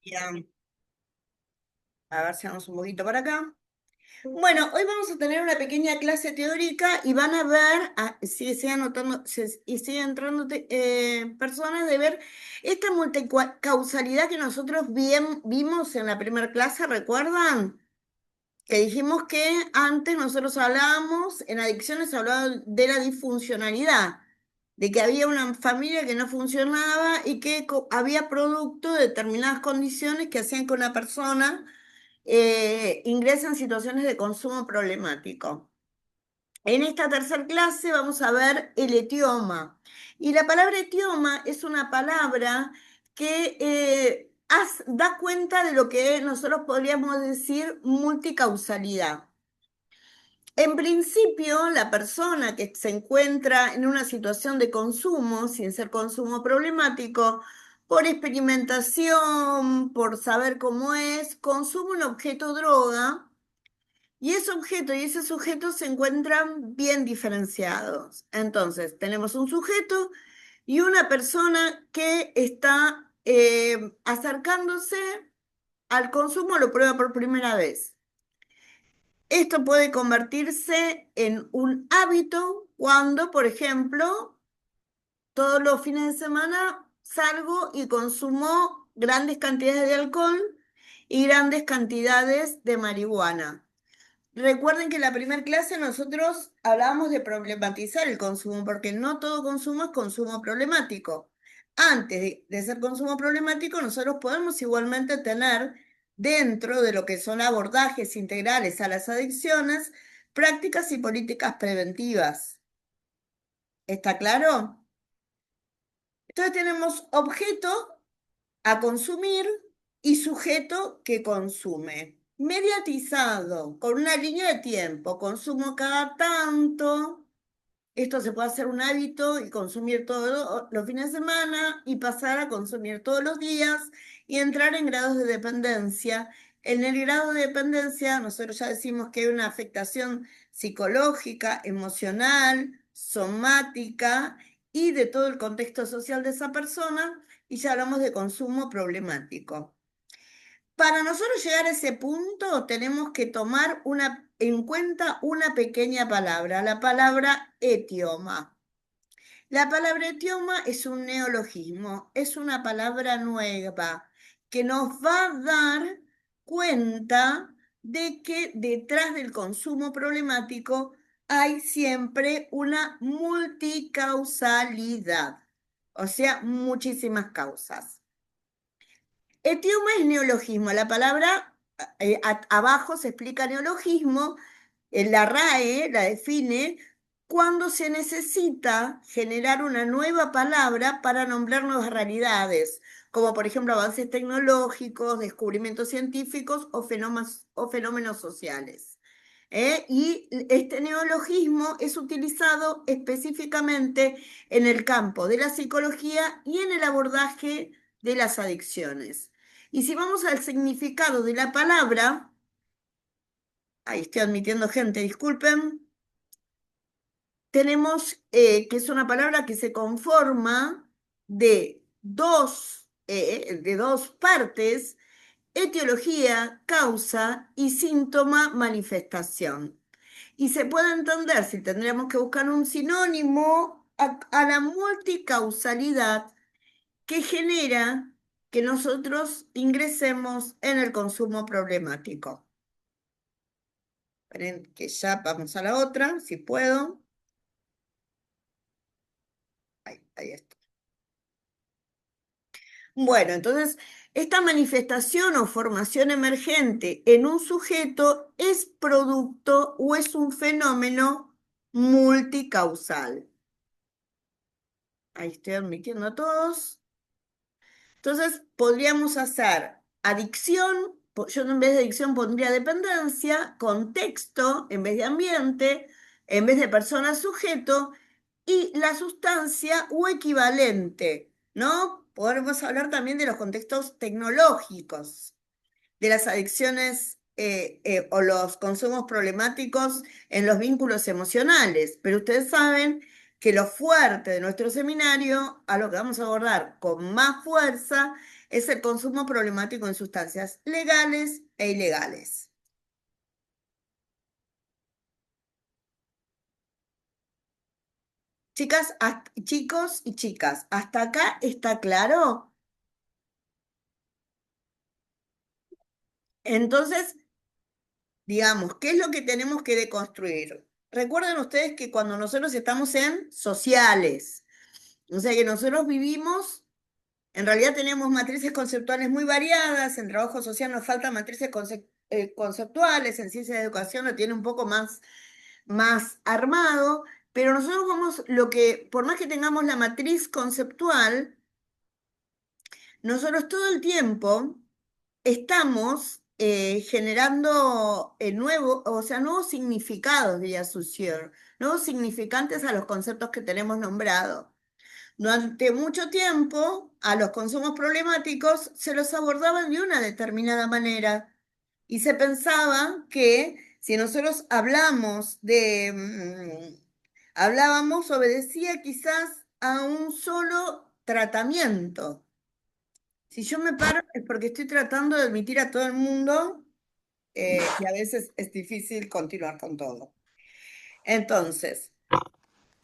Bien, a ver si vamos un poquito para acá. Bueno, hoy vamos a tener una pequeña clase teórica y van a ver, sigue anotando, y sigue entrando personas de ver esta multicausalidad que nosotros vimos en la primera clase, ¿recuerdan? Que dijimos que antes nosotros hablábamos, en adicciones hablaba de la disfuncionalidad, de que había una familia que no funcionaba y que había producto de determinadas condiciones que hacían que una persona ingresa en situaciones de consumo problemático. En esta tercera clase vamos a ver el etioma. Y la palabra etioma es una palabra que da cuenta de lo que nosotros podríamos decir multicausalidad. En principio, la persona que se encuentra en una situación de consumo, sin ser consumo problemático, por experimentación, por saber cómo es, consume un objeto droga y ese objeto y ese sujeto se encuentran bien diferenciados. Entonces, tenemos un sujeto y una persona que está acercándose al consumo, lo prueba por primera vez. Esto puede convertirse en un hábito cuando, por ejemplo, todos los fines de semana salgo y consumo grandes cantidades de alcohol y grandes cantidades de marihuana. Recuerden que en la primera clase nosotros hablábamos de problematizar el consumo, porque no todo consumo es consumo problemático. Antes de ser consumo problemático, nosotros podemos igualmente tener dentro de lo que son abordajes integrales a las adicciones, prácticas y políticas preventivas. ¿Está claro? Entonces tenemos objeto a consumir y sujeto que consume. Mediatizado, con una línea de tiempo, consumo cada tanto. Esto se puede hacer un hábito y consumir todos los fines de semana y pasar a consumir todos los días y entrar en grados de dependencia. En el grado de dependencia, nosotros ya decimos que hay una afectación psicológica, emocional, somática y de todo el contexto social de esa persona, y ya hablamos de consumo problemático. Para nosotros llegar a ese punto tenemos que tomar en cuenta una pequeña palabra, la palabra etioma. La palabra etioma es un neologismo, es una palabra nueva que nos va a dar cuenta de que detrás del consumo problemático hay siempre una multicausalidad, o sea, muchísimas causas. Etioma es neologismo. La palabra, abajo se explica neologismo, la RAE la define cuando se necesita generar una nueva palabra para nombrar nuevas realidades, como por ejemplo avances tecnológicos, descubrimientos científicos o fenómenos sociales. Y este neologismo es utilizado específicamente en el campo de la psicología y en el abordaje de las adicciones. Y si vamos al significado de la palabra, ahí estoy admitiendo gente, disculpen, tenemos que es una palabra que se conforma de dos partes: etiología, causa y síntoma, manifestación. Y se puede entender, si tendríamos que buscar un sinónimo, a la multicausalidad que genera que nosotros ingresemos en el consumo problemático. Esperen que ya vamos a la otra, si puedo. Ahí está. Bueno, entonces, esta manifestación o formación emergente en un sujeto es producto o es un fenómeno multicausal. Ahí estoy admitiendo a todos. Entonces, podríamos hacer adicción, yo en vez de adicción pondría dependencia, contexto en vez de ambiente, en vez de persona sujeto, y la sustancia o equivalente, ¿no? Podemos hablar también de los contextos tecnológicos, de las adicciones o los consumos problemáticos en los vínculos emocionales. Pero ustedes saben que lo fuerte de nuestro seminario, a lo que vamos a abordar con más fuerza, es el consumo problemático de sustancias legales e ilegales. Chicos y chicas, ¿hasta acá está claro? Entonces, digamos, ¿qué es lo que tenemos que deconstruir? Recuerden ustedes que cuando nosotros estamos en sociales, o sea que nosotros vivimos, en realidad tenemos matrices conceptuales muy variadas, en trabajo social nos faltan matrices conceptuales, en ciencia de educación lo tiene un poco más armado, pero nosotros vamos, lo que, por más que tengamos la matriz conceptual, nosotros todo el tiempo estamos generando o sea, nuevos significados de Saussure, nuevos significantes a los conceptos que tenemos nombrados. Durante mucho tiempo, a los consumos problemáticos se los abordaban de una determinada manera y se pensaba que si nosotros hablábamos, obedecía quizás a un solo tratamiento. Si yo me paro es porque estoy tratando de admitir a todo el mundo y a veces es difícil continuar con todo. Entonces,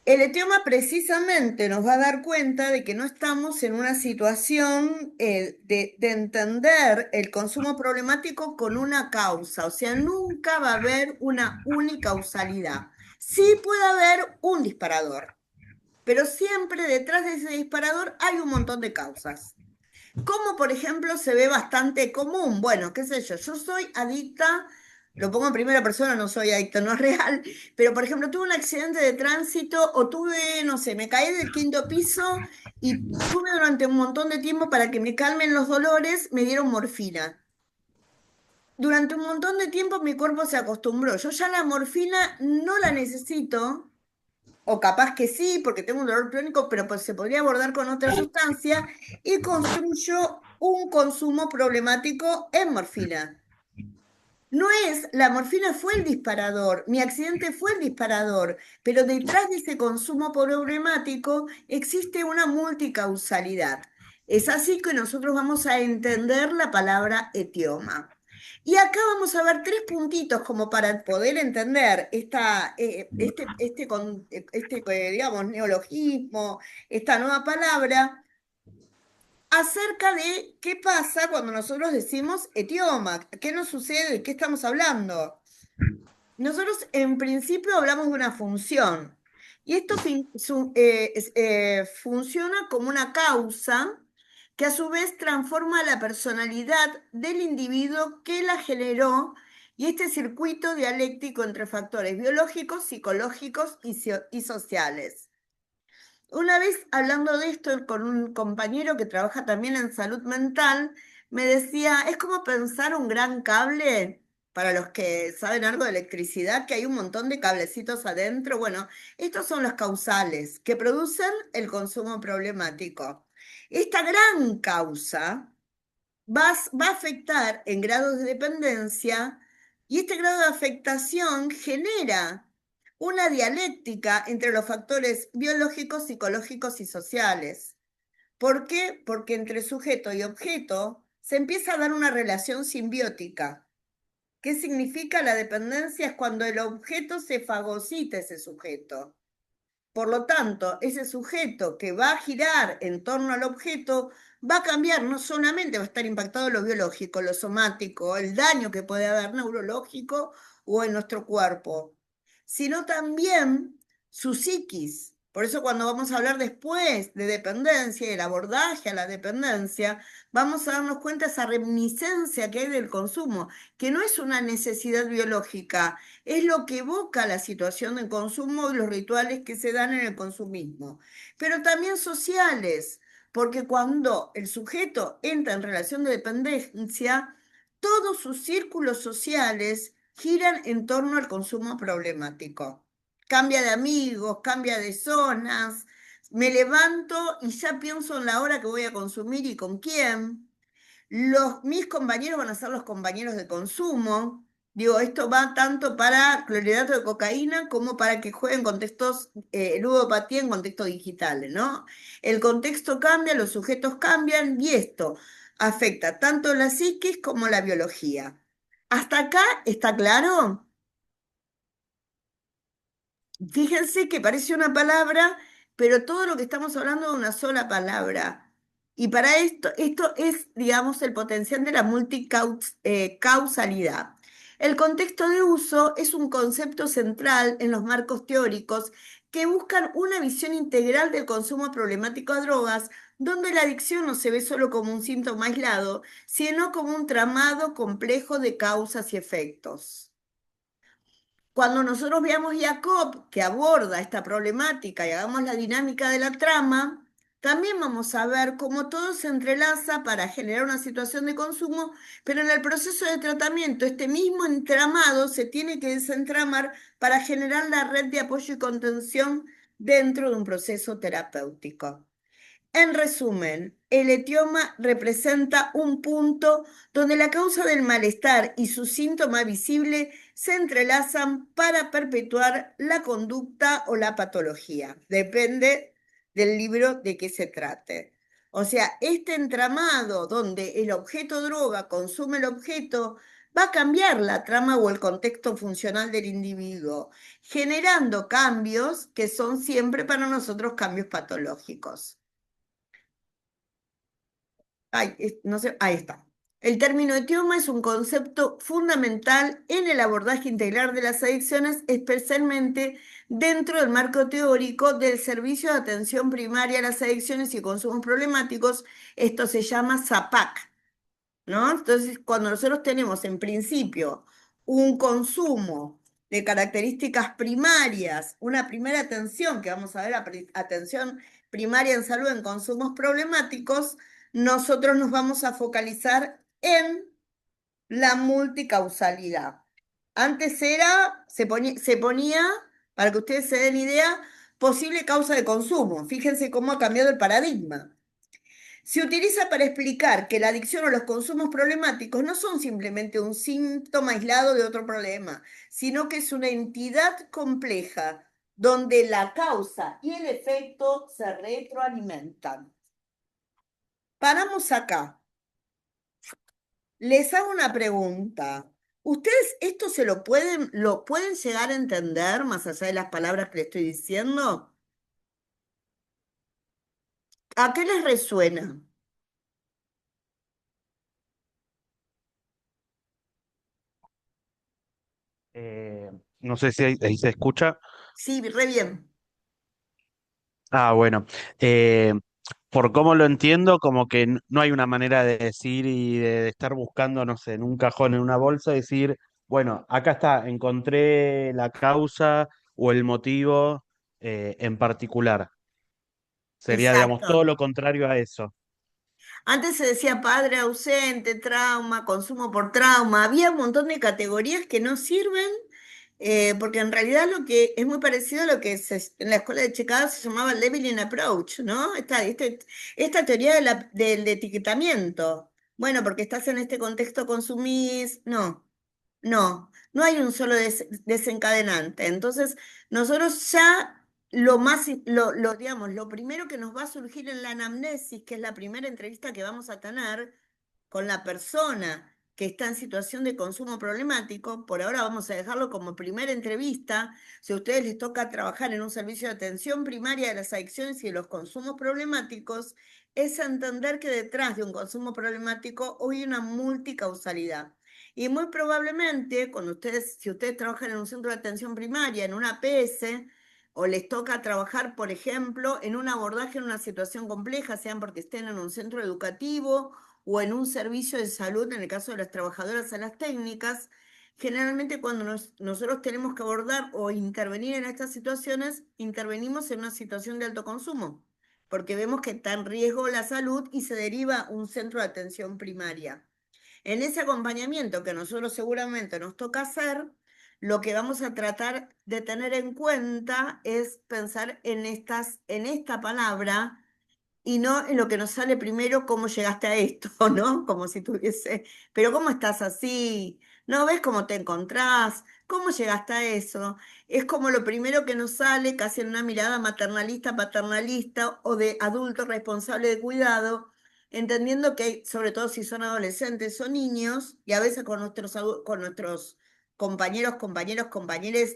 el etioma precisamente nos va a dar cuenta de que no estamos en una situación de entender el consumo problemático con una causa, o sea, nunca va a haber una unicausalidad. Sí puede haber un disparador, pero siempre detrás de ese disparador hay un montón de causas. Como por ejemplo se ve bastante común, bueno, qué sé yo soy adicta, lo pongo en primera persona, no soy adicta, no es real, pero por ejemplo tuve un accidente de tránsito o tuve, no sé, me caí del quinto piso y tuve durante un montón de tiempo para que me calmen los dolores, me dieron morfina. Durante un montón de tiempo mi cuerpo se acostumbró, yo ya la morfina no la necesito. O capaz que sí, porque tengo un dolor crónico, pero pues se podría abordar con otra sustancia y construyo un consumo problemático en morfina. No es, la morfina fue el disparador, mi accidente fue el disparador, pero detrás de ese consumo problemático existe una multicausalidad. Es así que nosotros vamos a entender la palabra etioma. Y acá vamos a ver tres puntitos como para poder entender digamos, neologismo, esta nueva palabra acerca de qué pasa cuando nosotros decimos etioma, qué nos sucede, de qué estamos hablando. Nosotros en principio hablamos de una función y esto funciona como una causa que a su vez transforma la personalidad del individuo que la generó y este circuito dialéctico entre factores biológicos, psicológicos y sociales. Una vez hablando de esto con un compañero que trabaja también en salud mental, me decía, es como pensar un gran cable, para los que saben algo de electricidad, que hay un montón de cablecitos adentro. Bueno, estos son los causales que producen el consumo problemático. Esta gran causa va a afectar en grados de dependencia y este grado de afectación genera una dialéctica entre los factores biológicos, psicológicos y sociales. ¿Por qué? Porque entre sujeto y objeto se empieza a dar una relación simbiótica. ¿Qué significa la dependencia? Es cuando el objeto se fagocita ese sujeto. Por lo tanto, ese sujeto que va a girar en torno al objeto va a cambiar, no solamente va a estar impactado lo biológico, lo somático, el daño que puede haber neurológico o en nuestro cuerpo, sino también su psiquis. Por eso cuando vamos a hablar después de dependencia y el abordaje a la dependencia, vamos a darnos cuenta de esa reminiscencia que hay del consumo, que no es una necesidad biológica, es lo que evoca la situación de consumo y los rituales que se dan en el consumismo, pero también sociales, porque cuando el sujeto entra en relación de dependencia, todos sus círculos sociales giran en torno al consumo problemático. Cambia de amigos, cambia de zonas, me levanto y ya pienso en la hora que voy a consumir y con quién. Mis compañeros van a ser los compañeros de consumo. Digo, esto va tanto para clorhidrato de cocaína como para que jueguen contextos, ludopatía en contextos digitales, ¿no? El contexto cambia, los sujetos cambian y esto, afecta tanto la psiquis como la biología. ¿Hasta acá está claro? Fíjense que parece una palabra, pero todo lo que estamos hablando es una sola palabra. Y para esto es, digamos, el potencial de la multicausalidad. El contexto de uso es un concepto central en los marcos teóricos que buscan una visión integral del consumo problemático de drogas, donde la adicción no se ve solo como un síntoma aislado, sino como un tramado complejo de causas y efectos. Cuando nosotros veamos Jacob, que aborda esta problemática y hagamos la dinámica de la trama, también vamos a ver cómo todo se entrelaza para generar una situación de consumo, pero en el proceso de tratamiento este mismo entramado se tiene que desentramar para generar la red de apoyo y contención dentro de un proceso terapéutico. En resumen, el etioma representa un punto donde la causa del malestar y su síntoma visible se entrelazan para perpetuar la conducta o la patología. Depende del libro de qué se trate. O sea, este entramado donde el objeto droga consume el objeto va a cambiar la trama o el contexto funcional del individuo, generando cambios que son siempre para nosotros cambios patológicos. Ay, no sé, ahí está. El término etioma es un concepto fundamental en el abordaje integral de las adicciones, especialmente dentro del marco teórico del Servicio de Atención Primaria a las Adicciones y Consumos Problemáticos. Esto se llama SAPAC, ¿no? Entonces, cuando nosotros tenemos en principio un consumo de características primarias, una primera atención, que vamos a ver, atención primaria en salud en consumos problemáticos, nosotros nos vamos a focalizar en la multicausalidad. Antes se ponía, para que ustedes se den idea, posible causa de consumo. Fíjense cómo ha cambiado el paradigma. Se utiliza para explicar que la adicción o los consumos problemáticos no son simplemente un síntoma aislado de otro problema, sino que es una entidad compleja donde la causa y el efecto se retroalimentan. Paramos acá. Les hago una pregunta. ¿Ustedes esto lo pueden llegar a entender más allá de las palabras que les estoy diciendo? ¿A qué les resuena? Eh, no sé si ahí se escucha. Sí, re bien. Ah, bueno. Eh, por cómo lo entiendo, como que no hay una manera de decir y de estar buscando, no sé, en un cajón, en una bolsa, decir, bueno, acá está, encontré la causa o el motivo en particular. Sería, digamos, todo Exacto. lo contrario a eso. Antes se decía padre ausente, trauma, consumo por trauma. Había un montón de categorías que no sirven, porque en realidad lo que es muy parecido a lo que en la escuela de Chicago se llamaba Leveling Approach, ¿no? Esta teoría del etiquetamiento. Bueno, porque estás en este contexto consumís. No, no hay un solo desencadenante. Entonces, nosotros ya digamos, lo primero que nos va a surgir en la anamnesis, que es la primera entrevista que vamos a tener con la persona que está en situación de consumo problemático, por ahora vamos a dejarlo como primera entrevista. Si a ustedes les toca trabajar en un servicio de atención primaria de las adicciones y de los consumos problemáticos, es entender que detrás de un consumo problemático hay una multicausalidad. Y muy probablemente, si ustedes trabajan en un centro de atención primaria, en una APS, o les toca trabajar, por ejemplo, en un abordaje en una situación compleja, sean porque estén en un centro educativo o en un servicio de salud, en el caso de las trabajadoras a las técnicas, generalmente cuando nosotros tenemos que abordar o intervenir en estas situaciones, intervenimos en una situación de alto consumo, porque vemos que está en riesgo la salud y se deriva a un centro de atención primaria. En ese acompañamiento que nosotros seguramente nos toca hacer, lo que vamos a tratar de tener en cuenta es pensar en esta palabra y no en lo que nos sale primero, cómo llegaste a esto, ¿no? Como si tuviese, pero ¿cómo estás así? ¿No ves cómo te encontrás? ¿Cómo llegaste a eso? Es como lo primero que nos sale, casi en una mirada maternalista, paternalista o de adulto responsable de cuidado, entendiendo que, sobre todo si son adolescentes o niños, y a veces con con nuestros compañeros,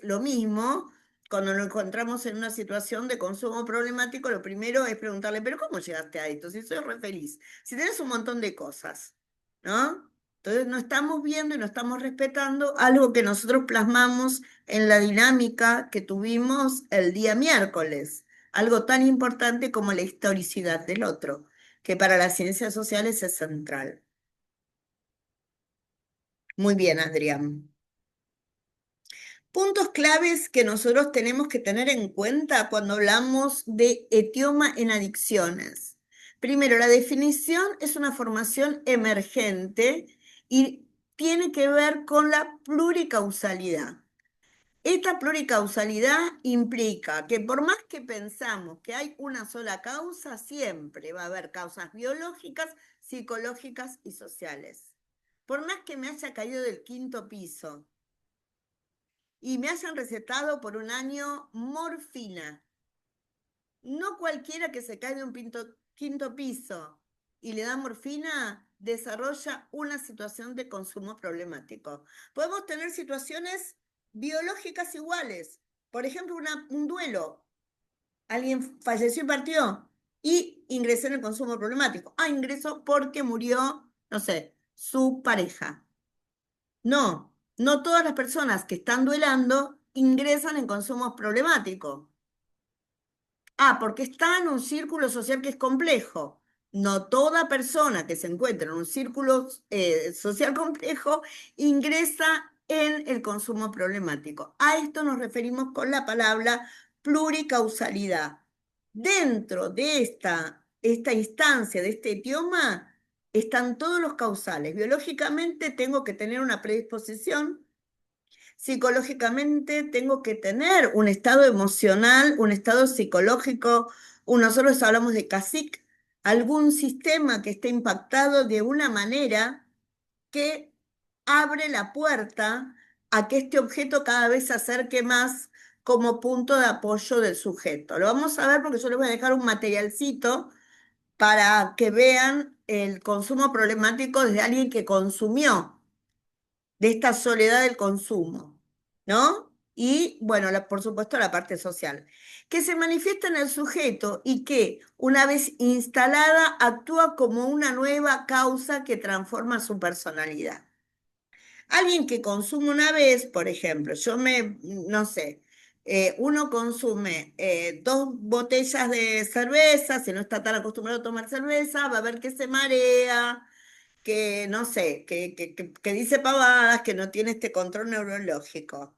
lo mismo, cuando nos encontramos en una situación de consumo problemático, lo primero es preguntarle, pero ¿cómo llegaste a esto? Si soy re feliz, si tenés un montón de cosas, ¿no? Entonces no estamos viendo y no estamos respetando algo que nosotros plasmamos en la dinámica que tuvimos el día miércoles, algo tan importante como la historicidad del otro, que para las ciencias sociales es central. Muy bien, Adrián. Puntos claves que nosotros tenemos que tener en cuenta cuando hablamos de etioma en adicciones. Primero, la definición es una formación emergente y tiene que ver con la pluricausalidad. Esta pluricausalidad implica que por más que pensamos que hay una sola causa, siempre va a haber causas biológicas, psicológicas y sociales. Por más que me haya caído del quinto piso y me hayan recetado por un año morfina, no cualquiera que se cae de un quinto piso y le da morfina desarrolla una situación de consumo problemático. Podemos tener situaciones biológicas iguales. Por ejemplo, un duelo. Alguien falleció y partió y ingresó en el consumo problemático. Ah, ingresó porque murió, no sé, su pareja. No, no todas las personas que están duelando ingresan en consumos problemáticos. Ah, porque está en un círculo social que es complejo. No toda persona que se encuentra en un círculo social complejo ingresa en el consumo problemático. A esto nos referimos con la palabra pluricausalidad. Dentro de esta instancia, de este idioma, están todos los causales. Biológicamente tengo que tener una predisposición. Psicológicamente tengo que tener un estado emocional, un estado psicológico, nosotros hablamos de CASIC, algún sistema que esté impactado de una manera que abre la puerta a que este objeto cada vez se acerque más como punto de apoyo del sujeto. Lo vamos a ver porque yo les voy a dejar un materialcito para que vean el consumo problemático desde alguien que consumió de esta soledad del consumo, ¿no? Y bueno, por supuesto la parte social, que se manifiesta en el sujeto y que una vez instalada actúa como una nueva causa que transforma su personalidad. Alguien que consume una vez, por ejemplo, no sé, uno consume 2 botellas de cerveza, si no está tan acostumbrado a tomar cerveza, va a ver que se marea, que no sé, que dice pavadas, que no tiene este control neurológico.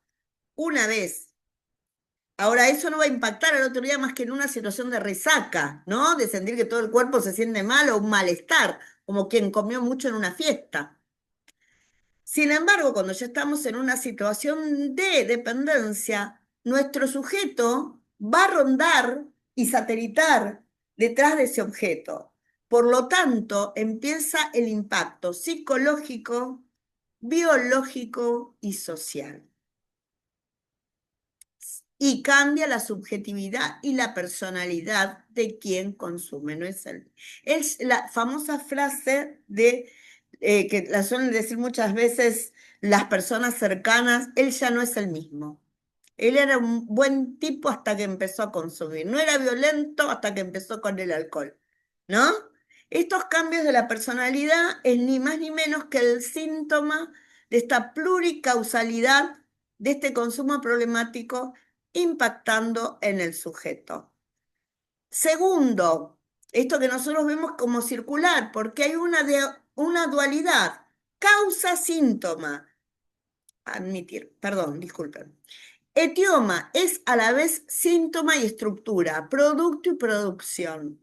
Una vez. Ahora, eso no va a impactar al otro día más que en una situación de resaca, ¿no? De sentir que todo el cuerpo se siente mal o un malestar, como quien comió mucho en una fiesta. Sin embargo, cuando ya estamos en una situación de dependencia, nuestro sujeto va a rondar y satelitar detrás de ese objeto. Por lo tanto, empieza el impacto psicológico, biológico y social. Y cambia la subjetividad y la personalidad de quien consume, no es él. Es la famosa frase de que la suelen decir muchas veces las personas cercanas, él ya no es el mismo. Él era un buen tipo hasta que empezó a consumir. No era violento hasta que empezó con el alcohol, ¿no? Estos cambios de la personalidad es ni más ni menos que el síntoma de esta pluricausalidad de este consumo problemático impactando en el sujeto. Segundo, esto que nosotros vemos como circular, porque hay una dualidad, causa-síntoma. Admitir, perdón, disculpen. Etioma es a la vez síntoma y estructura, producto y producción.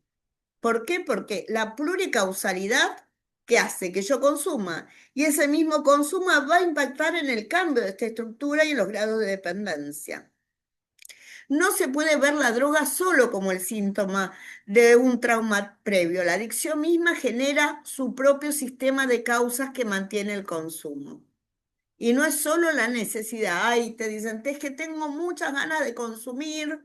¿Por qué? Porque la pluricausalidad que hace que yo consuma y ese mismo consumo va a impactar en el cambio de esta estructura y en los grados de dependencia. No se puede ver la droga solo como el síntoma de un trauma previo. La adicción misma genera su propio sistema de causas que mantiene el consumo. Y no es solo la necesidad. Ay, te dicen, es que tengo muchas ganas de consumir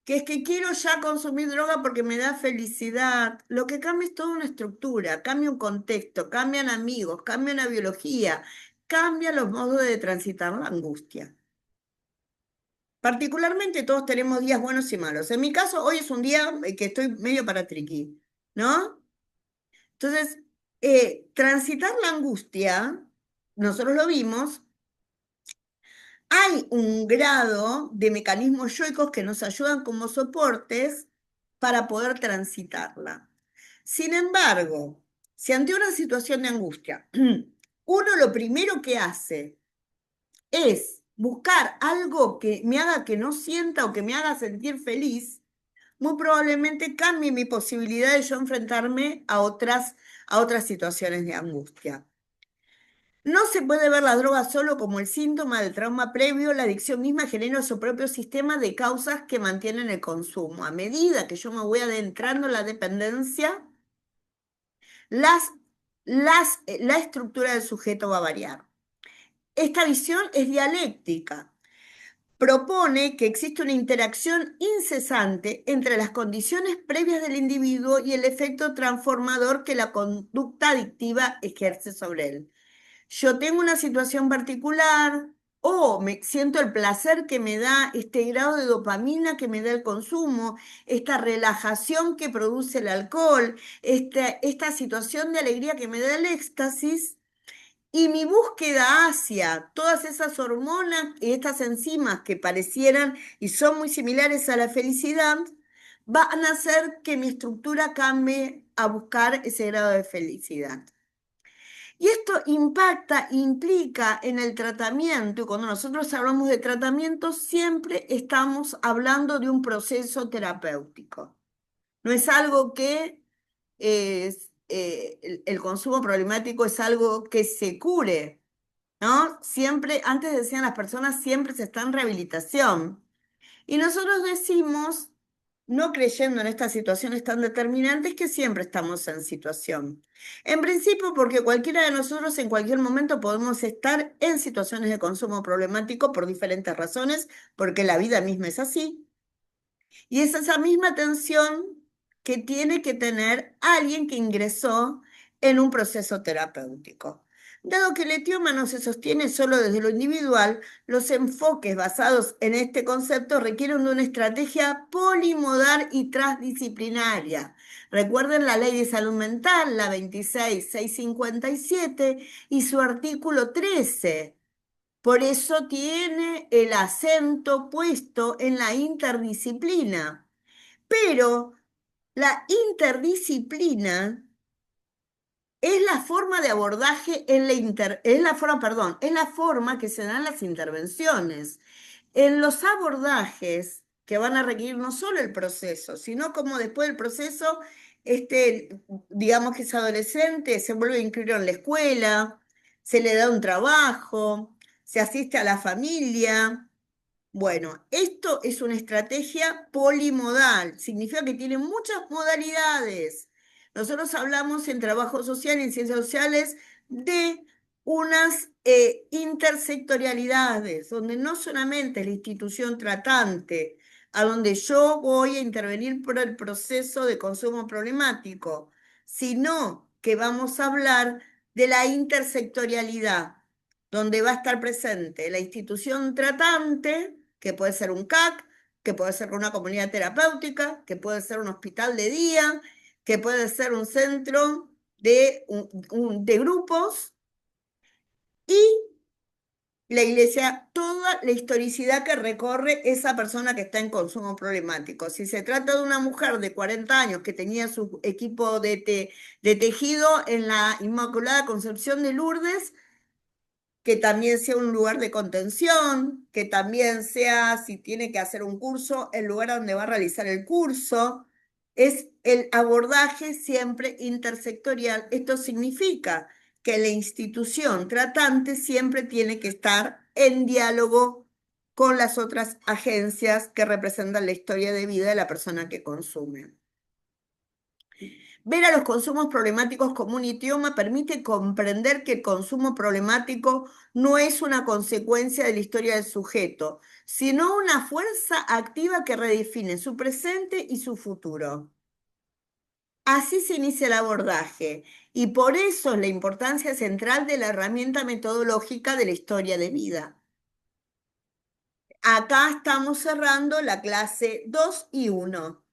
que es que quiero ya consumir droga porque me da felicidad. Lo que cambia es toda una estructura, cambia un contexto, cambian amigos, cambia una biología, cambia los modos de transitar la angustia. Particularmente todos tenemos días buenos y malos. En mi caso, hoy es un día que estoy medio para triqui, ¿no? Entonces, transitar la angustia, nosotros lo vimos, hay un grado de mecanismos yoicos que nos ayudan como soportes para poder transitarla. Sin embargo, si ante una situación de angustia, uno lo primero que hace es buscar algo que me haga que no sienta o que me haga sentir feliz, muy probablemente cambie mi posibilidad de yo enfrentarme a otras situaciones de angustia. No se puede ver la droga solo como el síntoma del trauma previo, la adicción misma genera su propio sistema de causas que mantienen el consumo. A medida que yo me voy adentrando en la dependencia, las, la estructura del sujeto va a variar. Esta visión es dialéctica. Propone que existe una interacción incesante entre las condiciones previas del individuo y el efecto transformador que la conducta adictiva ejerce sobre él. Yo tengo una situación particular o me siento el placer que me da este grado de dopamina que me da el consumo, esta relajación que produce el alcohol, esta situación de alegría que me da el éxtasis. Y mi búsqueda hacia todas esas hormonas y estas enzimas que parecieran y son muy similares a la felicidad, van a hacer que mi estructura cambie a buscar ese grado de felicidad. Y esto impacta, implica en el tratamiento, y cuando nosotros hablamos de tratamiento, siempre estamos hablando de un proceso terapéutico. No es algo que el consumo problemático es algo que se cure, ¿no? Siempre, antes decían las personas, siempre se está en rehabilitación. Y nosotros decimos, no creyendo en estas situaciones tan determinantes, que siempre estamos en situación. En principio, porque cualquiera de nosotros en cualquier momento podemos estar en situaciones de consumo problemático por diferentes razones, porque la vida misma es así. Y es esa misma atención que tiene que tener alguien que ingresó en un proceso terapéutico. Dado que el etioma no se sostiene solo desde lo individual, los enfoques basados en este concepto requieren de una estrategia polimodal y transdisciplinaria. Recuerden la Ley de Salud Mental, la 26657, y su artículo 13. Por eso tiene el acento puesto en la interdisciplina. Pero la interdisciplina es la forma de abordaje en es la forma, perdón, es la forma que se dan las intervenciones. En los abordajes que van a requerir no solo el proceso, sino como después del proceso, digamos que es adolescente, se vuelve a inscribir en la escuela, se le da un trabajo, se asiste a la familia. Bueno, esto es una estrategia polimodal, significa que tiene muchas modalidades. Nosotros hablamos en trabajo social y en ciencias sociales de unas intersectorialidades, donde no solamente la institución tratante, a donde yo voy a intervenir por el proceso de consumo problemático, sino que vamos a hablar de la intersectorialidad, donde va a estar presente la institución tratante, que puede ser un CAC, que puede ser una comunidad terapéutica, que puede ser un hospital de día, que puede ser un centro de grupos, y la iglesia, toda la historicidad que recorre esa persona que está en consumo problemático. Si se trata de una mujer de 40 años que tenía su equipo de tejido en la Inmaculada Concepción de Lourdes, que también sea un lugar de contención, que también sea, si tiene que hacer un curso, el lugar donde va a realizar el curso. Es el abordaje siempre intersectorial. Esto significa que la institución tratante siempre tiene que estar en diálogo con las otras agencias que representan la historia de vida de la persona que consume. Ver a los consumos problemáticos como un idioma permite comprender que el consumo problemático no es una consecuencia de la historia del sujeto, sino una fuerza activa que redefine su presente y su futuro. Así se inicia el abordaje y por eso es la importancia central de la herramienta metodológica de la historia de vida. Acá estamos cerrando la clase 2 y 1,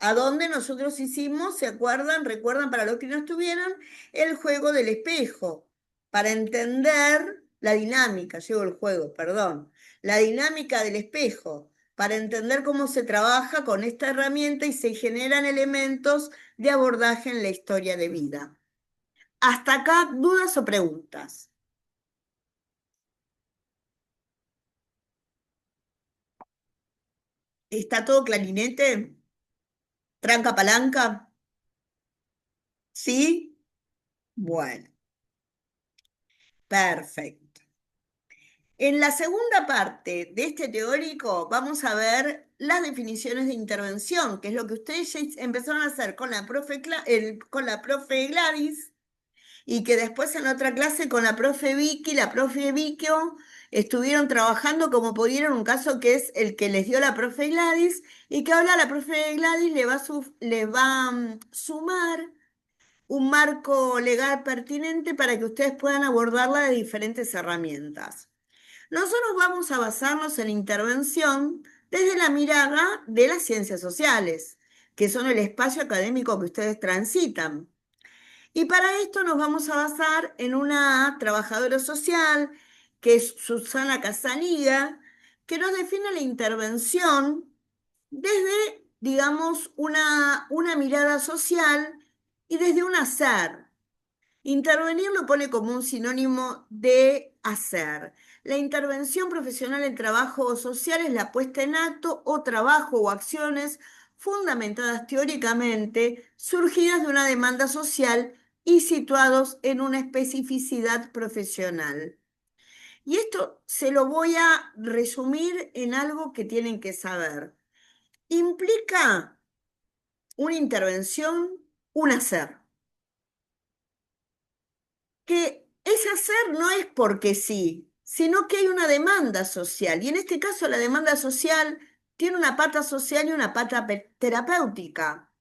a donde nosotros hicimos, ¿se acuerdan? Recuerdan para los que no estuvieron, el juego del espejo, para entender la dinámica, llevo el juego, perdón, la dinámica del espejo, para entender cómo se trabaja con esta herramienta y se generan elementos de abordaje en la historia de vida. Hasta acá, ¿dudas o preguntas? ¿Está todo clarinete? ¿Tranca palanca? ¿Sí? Bueno, perfecto. En la segunda parte de este teórico vamos a ver las definiciones de intervención, que es lo que ustedes ya empezaron a hacer con la con la profe Gladys y que después en otra clase con la profe Vicky, la profe Vickio, estuvieron trabajando como pudieron, un caso que es el que les dio la profe Gladys y que ahora la profe Gladys le va a sumar un marco legal pertinente para que ustedes puedan abordarla de diferentes herramientas. Nosotros vamos a basarnos en la intervención desde la mirada de las ciencias sociales, que son el espacio académico que ustedes transitan. Y para esto nos vamos a basar en una trabajadora social, que es Susana Casaniga, que nos define la intervención desde, digamos, una mirada social y desde un hacer. Intervenir lo pone como un sinónimo de hacer. La intervención profesional en trabajo social es la puesta en acto o trabajo o acciones fundamentadas teóricamente, surgidas de una demanda social y situados en una especificidad profesional. Y esto se lo voy a resumir en algo que tienen que saber. Implica una intervención, un hacer. Que ese hacer no es porque sí, sino que hay una demanda social. Y en este caso la demanda social tiene una pata social y una pata terapéutica.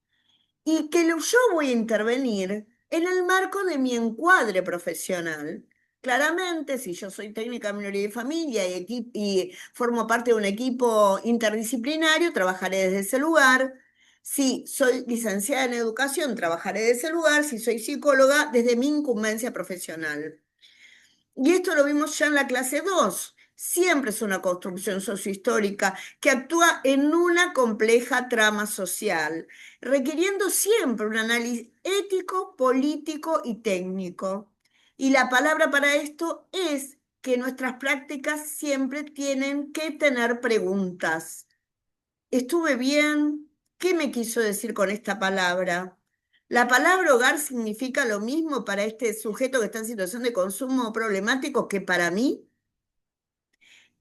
Y que yo voy a intervenir en el marco de mi encuadre profesional. Claramente, si yo soy técnica de minoría de familia y formo parte de un equipo interdisciplinario, trabajaré desde ese lugar. Si soy licenciada en educación, trabajaré desde ese lugar. Si soy psicóloga, desde mi incumbencia profesional. Y esto lo vimos ya en la clase 2. Siempre es una construcción sociohistórica que actúa en una compleja trama social, requiriendo siempre un análisis ético, político y técnico. Y la palabra para esto es que nuestras prácticas siempre tienen que tener preguntas. ¿Estuve bien? ¿Qué me quiso decir con esta palabra? ¿La palabra hogar significa lo mismo para este sujeto que está en situación de consumo problemático que para mí?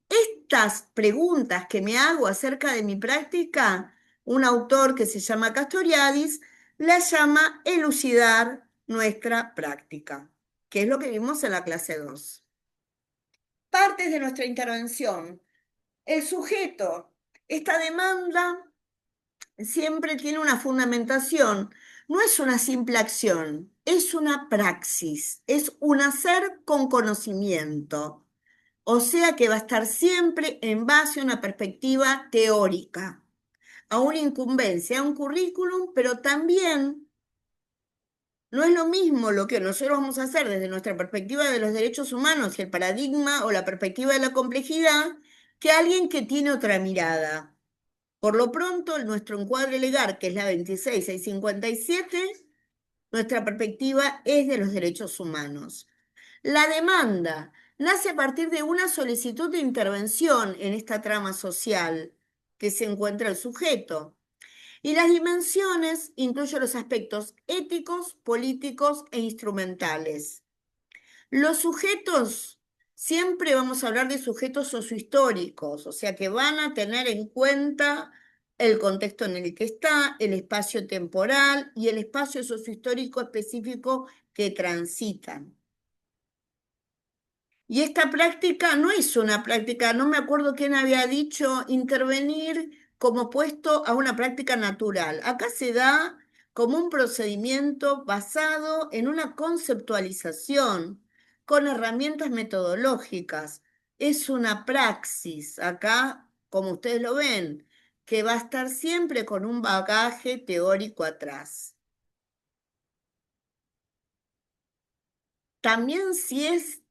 Estas preguntas que me hago acerca de mi práctica, un autor que se llama Castoriadis las llama elucidar nuestra práctica, que es lo que vimos en la clase 2. Partes de nuestra intervención. El sujeto, esta demanda siempre tiene una fundamentación. No es una simple acción, es una praxis, es un hacer con conocimiento. O sea que va a estar siempre en base a una perspectiva teórica, a una incumbencia, a un currículum, pero también no es lo mismo lo que nosotros vamos a hacer desde nuestra perspectiva de los derechos humanos y el paradigma o la perspectiva de la complejidad que alguien que tiene otra mirada. Por lo pronto, nuestro encuadre legal, que es la 26657, nuestra perspectiva es de los derechos humanos. La demanda nace a partir de una solicitud de intervención en esta trama social que se encuentra el sujeto. Y las dimensiones incluyen los aspectos éticos, políticos e instrumentales. Los sujetos, siempre vamos a hablar de sujetos sociohistóricos, o sea que van a tener en cuenta el contexto en el que está, el espacio temporal y el espacio sociohistórico específico que transitan. Y esta práctica no es una práctica, no me acuerdo quién había dicho intervenir como opuesto a una práctica natural. Acá se da como un procedimiento basado en una conceptualización con herramientas metodológicas. Es una praxis, acá, como ustedes lo ven, que va a estar siempre con un bagaje teórico atrás. También si es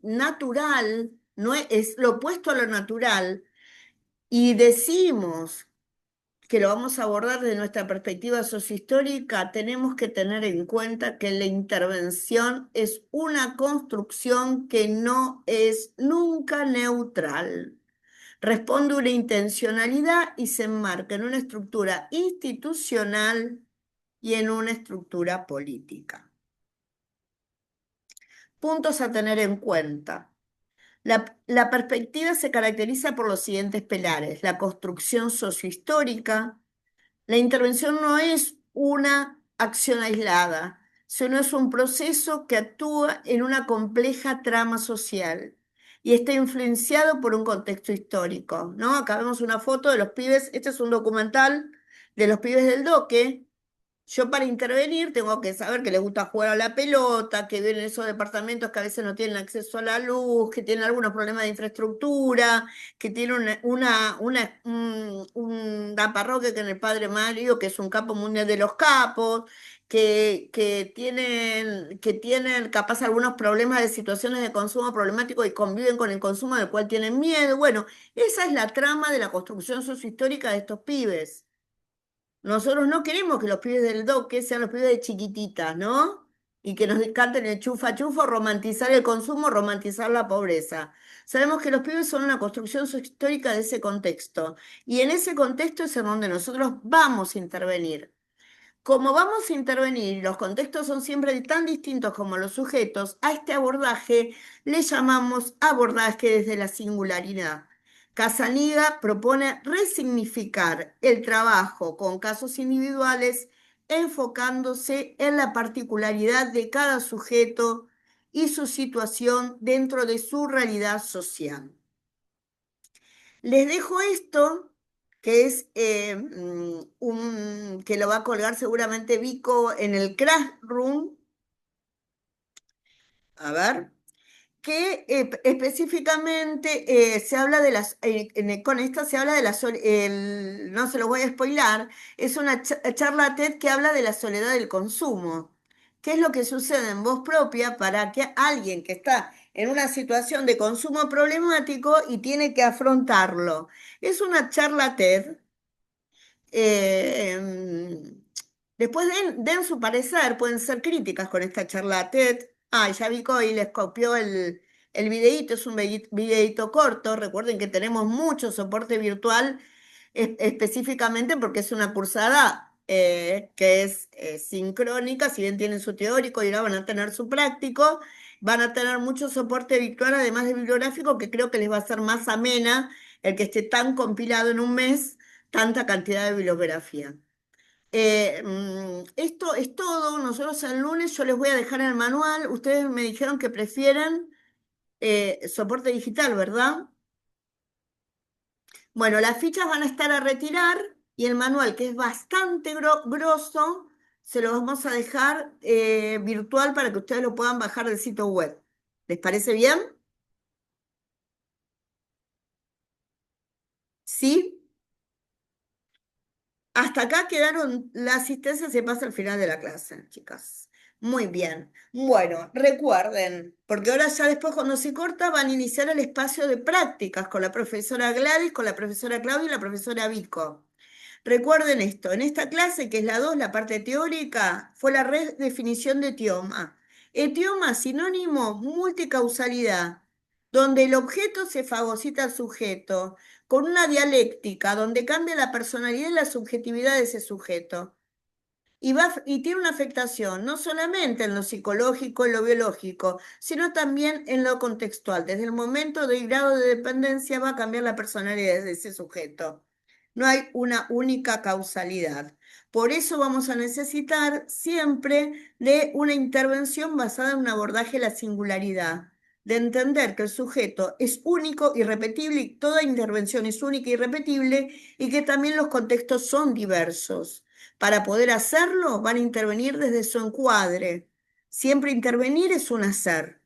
natural, no es lo opuesto a lo natural, y decimos que lo vamos a abordar desde nuestra perspectiva sociohistórica, tenemos que tener en cuenta que la intervención es una construcción que no es nunca neutral. Responde a una intencionalidad y se enmarca en una estructura institucional y en una estructura política. Puntos a tener en cuenta. La perspectiva se caracteriza por los siguientes pilares: la construcción sociohistórica. La intervención no es una acción aislada, sino es un proceso que actúa en una compleja trama social y está influenciado por un contexto histórico, ¿no? Acá vemos una foto de los pibes, este es un documental de los pibes del Doque. Yo para intervenir tengo que saber que les gusta jugar a la pelota, que viven en esos departamentos que a veces no tienen acceso a la luz, que tienen algunos problemas de infraestructura, que tienen una parroquia que en el Padre Mario, que es un capo mundial de los capos, que tienen capaz algunos problemas de situaciones de consumo problemático y conviven con el consumo del cual tienen miedo. Bueno, esa es la trama de la construcción sociohistórica de estos pibes. Nosotros no queremos que los pibes del doque sean los pibes de chiquititas, ¿no? Y que nos canten el chufa chufo, romantizar el consumo, romantizar la pobreza. Sabemos que los pibes son una construcción histórica de ese contexto. Y en ese contexto es en donde nosotros vamos a intervenir. Como vamos a intervenir, los contextos son siempre tan distintos como los sujetos, a este abordaje le llamamos abordaje desde la singularidad. Casaniga propone resignificar el trabajo con casos individuales, enfocándose en la particularidad de cada sujeto y su situación dentro de su realidad social. Les dejo esto, que es que lo va a colgar seguramente Vico en el Classroom. A ver, que específicamente se habla de con esta se habla de no se lo voy a spoilar, es una charla TED que habla de la soledad del consumo. ¿Qué es lo que sucede en voz propia para que alguien que está en una situación de consumo problemático y tiene que afrontarlo? Es una charla TED. Después den su parecer, pueden ser críticas con esta charla TED. Ah, ya vi que hoy les copió el videíto, es un videíto corto. Recuerden que tenemos mucho soporte virtual, específicamente porque es una cursada que es sincrónica, si bien tienen su teórico y ahora van a tener su práctico, van a tener mucho soporte virtual, además de bibliográfico, que creo que les va a ser más amena el que esté tan compilado en un mes tanta cantidad de bibliografía. Esto es todo. Nosotros el lunes yo les voy a dejar el manual. Ustedes me dijeron que prefieren soporte digital, ¿verdad? Bueno, las fichas van a estar a retirar y el manual, que es bastante grosso, se lo vamos a dejar virtual para que ustedes lo puedan bajar del sitio web. ¿Les parece bien? ¿Sí? Hasta acá quedaron, la asistencia se pasa al final de la clase, chicas. Muy bien. Bueno, recuerden, porque ahora ya después cuando se corta van a iniciar el espacio de prácticas con la profesora Gladys, con la profesora Claudia y la profesora Vico. Recuerden esto, en esta clase, que es la 2, la parte teórica, fue la redefinición de etioma. Etioma, sinónimo, multicausalidad, donde el objeto se fagocita al sujeto, con una dialéctica, donde cambia la personalidad y la subjetividad de ese sujeto. Y tiene una afectación no solamente en lo psicológico, en lo biológico, sino también en lo contextual. Desde el momento del grado de dependencia va a cambiar la personalidad de ese sujeto. no hay una única causalidad. Por eso vamos a necesitar siempre de una intervención basada en un abordaje de la singularidad, de entender que el sujeto es único, irrepetible, y toda intervención es única y irrepetible, y que también los contextos son diversos. Para poder hacerlo, van a intervenir desde su encuadre. Siempre intervenir es un hacer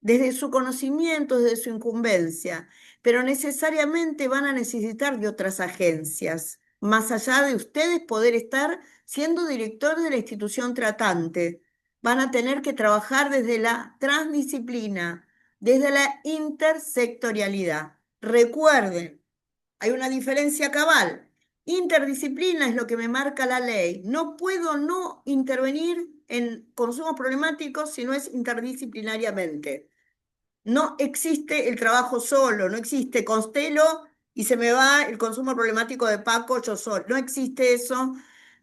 desde su conocimiento, desde su incumbencia, pero necesariamente van a necesitar de otras agencias, más allá de ustedes poder estar siendo director de la institución tratante. Van a tener que trabajar desde la transdisciplina, desde la intersectorialidad. Recuerden, hay una diferencia cabal. Interdisciplina es lo que me marca la ley. No puedo no intervenir en consumos problemáticos si no es interdisciplinariamente. No existe el trabajo solo, no existe constelo y se me va el consumo problemático de Paco yo solo. No existe eso.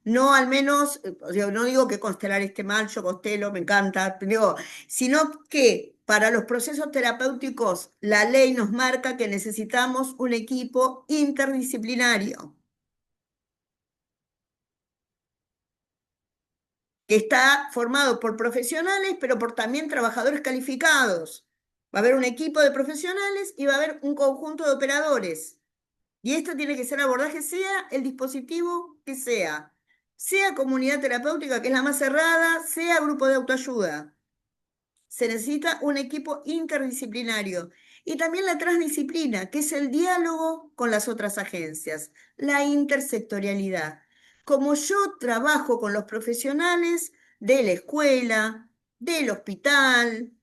No, al menos, yo no digo que constelar esté mal, yo constelo, me encanta, digo, sino que para los procesos terapéuticos la ley nos marca que necesitamos un equipo interdisciplinario, que está formado por profesionales, pero por también trabajadores calificados. Va a haber un equipo de profesionales y va a haber un conjunto de operadores. Y esto tiene que ser abordaje, sea el dispositivo que sea comunidad terapéutica, que es la más cerrada, sea grupo de autoayuda. Se necesita un equipo interdisciplinario y también la transdisciplina, que es el diálogo con las otras agencias, la intersectorialidad. Como yo trabajo con los profesionales de la escuela, del hospital,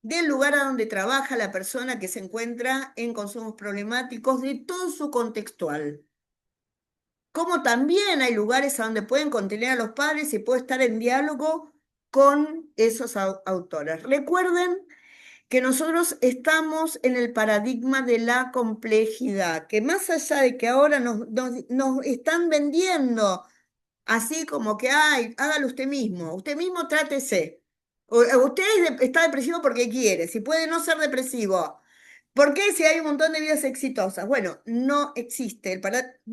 del lugar a donde trabaja la persona que se encuentra en consumos problemáticos, de todo su contextual. Como también hay lugares a donde pueden contener a los padres y puedo estar en diálogo con esos autores. Recuerden que nosotros estamos en el paradigma de la complejidad, que más allá de que ahora nos están vendiendo así como que, ay, hágalo usted mismo trátese. Usted está depresivo porque quiere, si puede no ser depresivo. ¿Por qué si hay un montón de vidas exitosas? Bueno, no existe. El